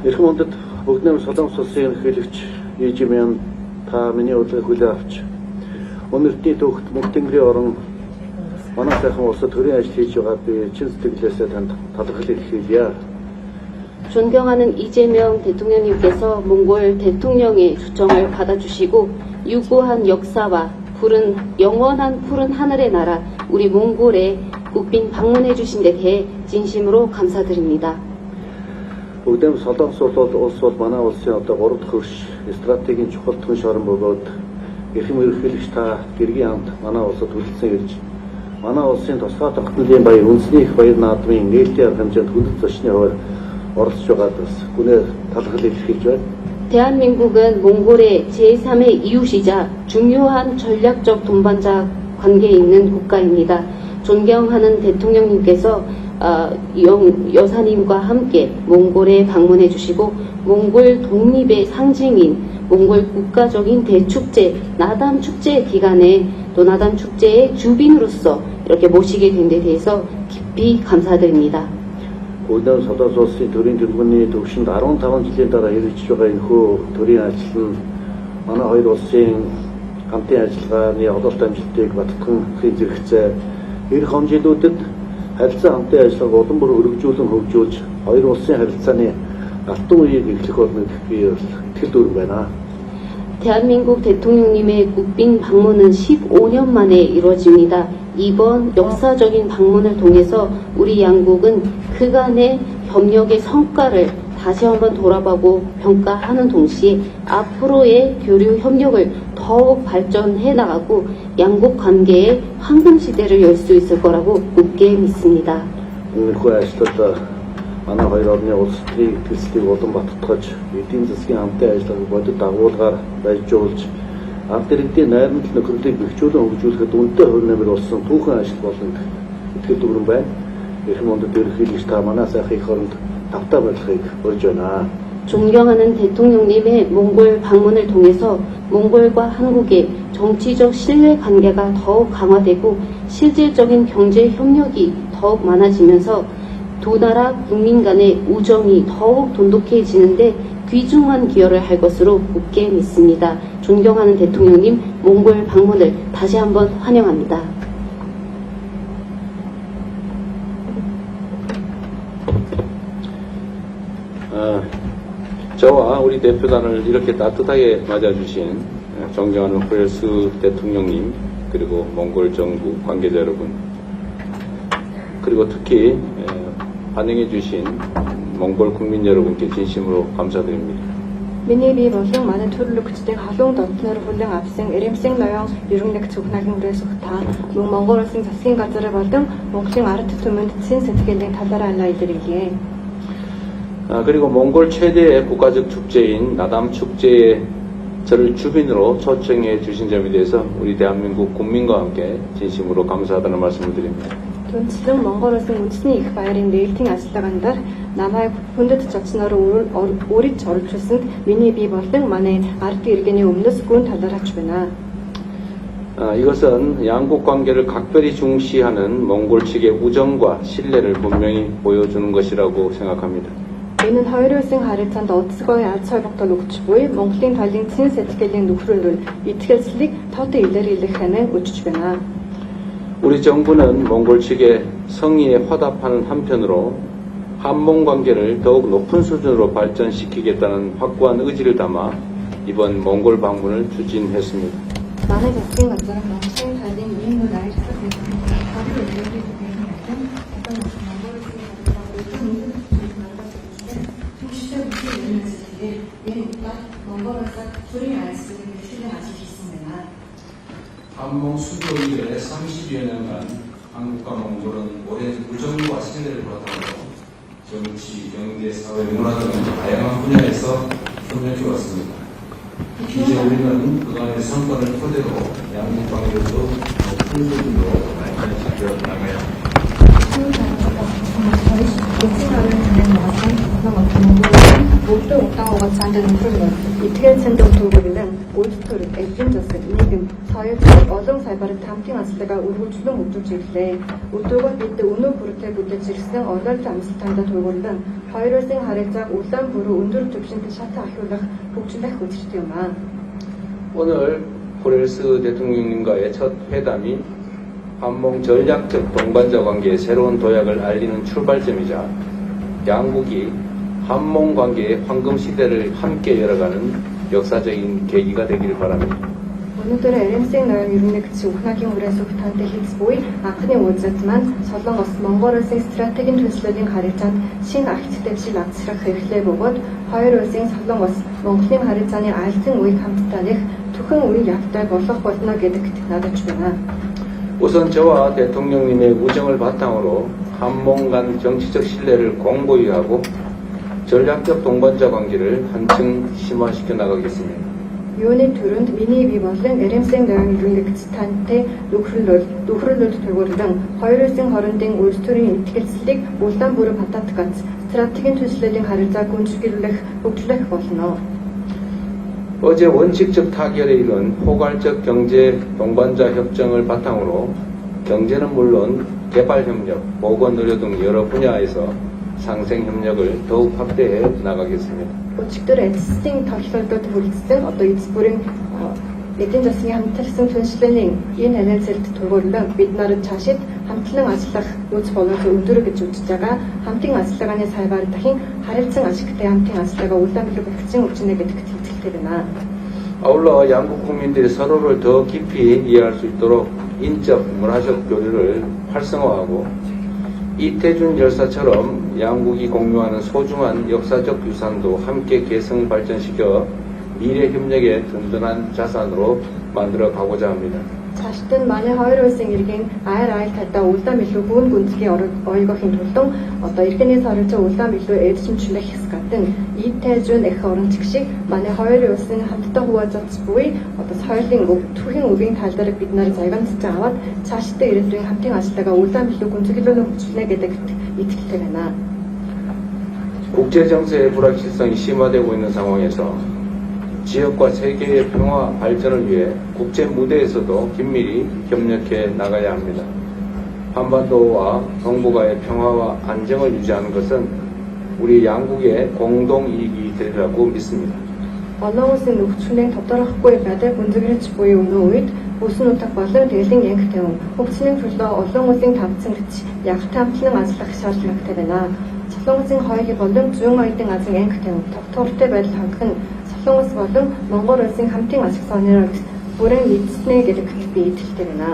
Эрхэм хүндэт бүгд нэм Солонгос улсын ерөнхийлөгч Ижимян та миний урилгыг хүлээн авч өнөөдрийн төвхт мөнх тэнгэрийн орон манай сайхан улсад төрийн ажил хийж байгаа би чин сэтгэлээсээ танд талархал илэрхийлье. 존경하는 이재명 대통령님께서 몽골 대통령의 초청을 받아주시고 유구한 역사와 영원한 푸른 하늘의 나라 우리 몽골에 국빈 방문해 주신 데 대해 진심으로 감사드립니다. Бүгдэм Солонгос улс бол манай улсын одоо 3 дахь хөрш стратегийн чухал түнш орон бөгөөд эрхэм ерөнхийлөгч та гэргийн хамт манай улсад хүлцэн ирж манай улсын тусгай тогтнолын баяр үндэсний их баяр наадмын нээлтийн арга хэмжээнд хүндэт зочны хувьд оролцож байгаадаас гүнээр талархал илэрхийлж байна. 대한민국은 몽골의 제3의 이웃이자 중요한 전략적 동반자 관계에 있는 국가입니다. 존경하는 대통령님께서 여사님과 함께 몽골에 방문해 주시고 몽골 독립의 상징인 몽골 국가적인 대축제 나담 축제 기간에 또 나담 축제의 주빈으로서 이렇게 모시게 된 데 대해서 깊이 감사드립니다. Бүгдээ Солонгос улсын төрийн тэргүүний төвшөнд 15 жилийн дараа хэрэгжиж байгаа энэхүү төрийн ажил нь манай хоёр улсын хамтын ажиллагааны ололт амжилтыг баттган хэрэгжүүлэх эх хэмжээлүүдэд харилцаа хамтын ажиллагааг улам бүр өргөжүүлэн хөгжүүлж хоёр улсын харилцааны алтан үеийг эхлэх болно гэх би итгэл дүүрэн байна. 대한민국 대통령님의 국빈 방문은 15년 만에 이루어집니다. 이번 역사적인 방문을 통해서 우리 양국은 그간의 협력의 성과를 다시 한번 돌아보고 평가하는 동시에 앞으로의 교류 협력을 더욱 발전해 나가고 양국 관계의 황금 시대를 열 수 있을 거라고 굳게 믿습니다. манай хоёр орны улс төрийн төлслийг улам баттгаж эдийн засгийн хамтын ажиллагааг бодит дагуулгаар байжуулж ард иргэдийн найрамдал нөхөрлөлийг бэхжүүлэн хөгжүүлэхэд үнэтэй хувь нэмэр болсон түүхэн ажил болно итгэл дүүрэн байна. Эрхэм хүндэт ерөнхийлөгч та манай сайхан их оронд тавтаа байхыг урьж байна. 존경하는 대통령님의 몽골 방문을 통해서 몽골과 한국의 정치적 신뢰 관계가 더욱 강화되고 실질적인 경제 협력이 더욱 많아지면서 두 나라 국민 간의 우정이 더욱 돈독해지는데 귀중한 기여를 할 것으로 굳게 믿습니다. 존경하는 대통령님 몽골 방문을 다시 한번 환영합니다. 저와 우리 대표단을 이렇게 따뜻하게 맞아주신 존경하는 호렐스 대통령님, 그리고 몽골 정부 관계자 여러분, 그리고 특히 환영해주신 몽골 국민 여러분께 진심으로 감사드립니다. Миний бие болон манай төрөлхтдийн халуун донтноор хүлээн авсан Эрэмсийн ноён ерөн нэгц ухнаагийн үрээс та мөн Монгол улсын засгийн газар болон Монголын ард түмэнд чин сэтгэлийн талаараа алаа илэрхийлье. 그리고 몽골 최대의 국가적 축제인 나담 축제에 저를 주빈으로 초청해 주신 점에 대해서 우리 대한민국 국민과 함께 진심으로 감사하다는 말씀을 드립니다. Түнчлэн Монгол улсын үндэсний их баярын нээлтийн ажиллагаанд намайг хүндэт зочноор өөрөж оролцуулсанд миний бие болон манай ард иргэний өмнөөс гүн талархаж байна. 이것은 양국 관계를 각별히 중시하는 몽골 측의 우정과 신뢰를 분명히 보여주는 것이라고 생각합니다. Энэ нь хоёр улсын харилцаанд онцгой аз холбогдол өгч буй Монголын талын цэн сэтгэлийн нөхрөнд итгэлцлийг тод илэрхийлэх ханаа өчж байна. 우리 정부는 몽골 측의 성의에 화답하는 한편으로 한몽 관계를 더욱 높은 수준으로 발전시키겠다는 확고한 의지를 담아 이번 몽골 방문을 추진했습니다. манай засгийн газар Монголын талын ийм нэг ажил 한몽 수교 이래 30여 년간 한국과 몽골은 오랜 우정과 신뢰를 바탕으로 정치, 경제, 사회, 문화 등 다양한 분야에서 협력해 왔습니다. 이제 우리는 그간의 성과를 토대로 양국 관계도 높은 수준으로 발전시켜 나가야 합니다. Бүгдөө удаан хугацаанд нөхрөл итгэл цэндэг төвөөрөлн үйлдвэр, эзэн засаг, нийгэм, соёл, олон салбарт хамтын ажиллагаа үргэлжлэн хөгжүүлж ирлээ. Өдөргөө бид өнөө бүртээ бүтэж ирсэн олоолт амжилтанд төвөөрөлн хоёр улсын харилцааг улаан бүрүү өндөр түвшинд шатаа ахиулах хөгжлөх хүчтэй юм аа. 오늘 호렐스 대통령님과의 첫 회담이 한몽 전략적 동반자 관계의 새로운 도약을 알리는 출발점이자 양국이 한몽 관계의 황금 시대를 함께 열어가는 역사적인 계기가 되기를 바랍니다. Өнөөдөр Эрэмсийн ноён ерөн нэгц ухнаагийн үрээс ухтаантай хэлц буй анхны уулзалт маань Солонгос Монгол улсын стратегийн төслөлийн харилцаанд шинэ архитектур жил авчрах хэрэгтэй бөгөөд хоёр улсын Солонгос Монголын харилцааны альцсан үеийг хамтдаа нэх түхэн үе явтай болох болно гэдэгт надад байна. 우선 저와 대통령님의 우정을 바탕으로 한몽 간 정치적 신뢰를 공고히 하고 전략적 동반자 관계를 한층 심화시켜 나가겠습니다. Юуны төрөнд миний бие болон Эрэмсийн ноён ерөн нэгц тантай нөхрөлөлд төвөрлөн хоёр улсын хоорондын улс төрийн итгэлцлийг улаан бүрэн бататгац стратегийн төслөлийн харилцааг гүнзгийрүүлэх хөгжлөх болно. 어제 원칙적 타결에 이른 포괄적 경제 동반자 협정을 바탕으로 경제는 물론 개발 협력, 보건 의료 등 여러 분야에서 상생 협력을 더욱 확대해 나가겠습니다. Өчигдөр эцсийн тоглолтод хүрэлцсэн одоо эцс бүрийн эдийн засгийн хамтарсан түншлэлийн энэ анализд төвөрлөн бид нарт цаашид хамтлан ажиллах үс боловч өндөр гэж үзэж байгаа хамтын ажиллагааны сайваар дахин харилцан ашигтай хамтын ажиллагаа улаан билүү багцын өвчнө гэдэгт итгэлтэй байна. 아울러 양국 국민들이 서로를 더 깊이 이해할 수 있도록 인적, 문화적 교류를 활성화하고 이태준 열사처럼 양국이 공유하는 소중한 역사적 유산도 함께 계승 발전시켜 미래 협력의 든든한 자산으로 만들어 가고자 합니다. Цаашид нь манай хоёр улсын иргэн айр айлтайдаа улаан билүү гүн гүнзгий ойгохын тулд одоо иргэний харилцаа улаан билүү эдшимчлэх хэсгатэн ийтэжүн эх орон чигшиг манай хоёр улсын хамтдаа хуваалцаж буй одоо соёлын түүхийн үгийн тал дээр бид нар загамжтай аваад цаашдаа ирээдүйн хамтын ажиллагаа улаан билүү гүнзгийлүүлэн хөгжүүлнэ гэдэгт итгэлтэй байна. 국제 정세의 불확실성이 심화되고 있는 상황에서 지역과 세계의 평화 발전을 위해 국제 무대에서도 긴밀히 협력해 나가야 합니다. 한반도와 동북아의 평화와 안정을 유지하는 것은 우리 양국의 공동 이익이 되리라고 믿습니다. Олон улсын нөхцөлийн тодорхойгүй байдлыг гүнзгийрч буй өнөө үед бүсэн утга болон дэлхийн янг тавин хөгжлийн төлөө олон улсын тавцангч яг хамтлан ажиллах шаардлагатай байна. Солонгосын хойгийн болон зүүн оюутан азийн анги тавин тогтвортой байдал хангах нь Солонгос болон Монгол улсын хамтын ашиг сонирхол бүрэн эзэснэ гэдэг би итгэлтэй байна.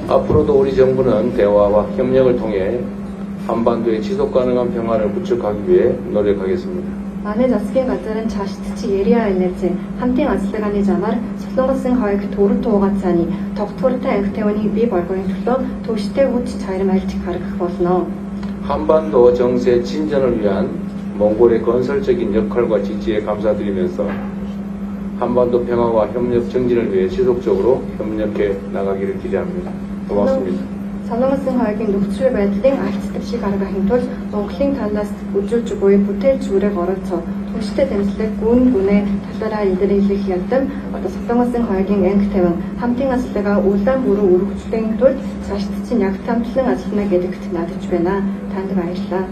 앞으로도 우리 정부는 대화와 협력을 통해 한반도의 지속 가능한 평화를 구축하기 위해 노력하겠습니다. Манай засгийн газарын цаашдчи Яриа энерги хамтын ажиллагааны замаар Солонгосын хойг төрөв туугаад цааны тогтвортой анги тавиныг бий болгохын төлөө төвштэй хүч чармайлж гаргах болно. 한반도 정세 진전을 위한 몽골의 건설적인 역할과 지지에 감사드리면서 한반도 평화와 협력 정진을 위해 지속적으로 협력해 나가기를 기대합니다. 고맙습니다. Солонгосын хойгийн нөхцөл байдлын альцдаг шиг гаргахын тулд Монголын танаас үжүүлж буй бүтээлч үрэг оролцоо түнштэй дамжлаг гүн гүнээ талаараа илэрхийлэх ядам Солонгосын хойгийн анги тавин хамтын ажиллагаа улаан бүрэн өргөжлөхийн тулд цаашдсан яг тамтлан ажиллана гэдэгт найдаж байна. Танд баярлалаа.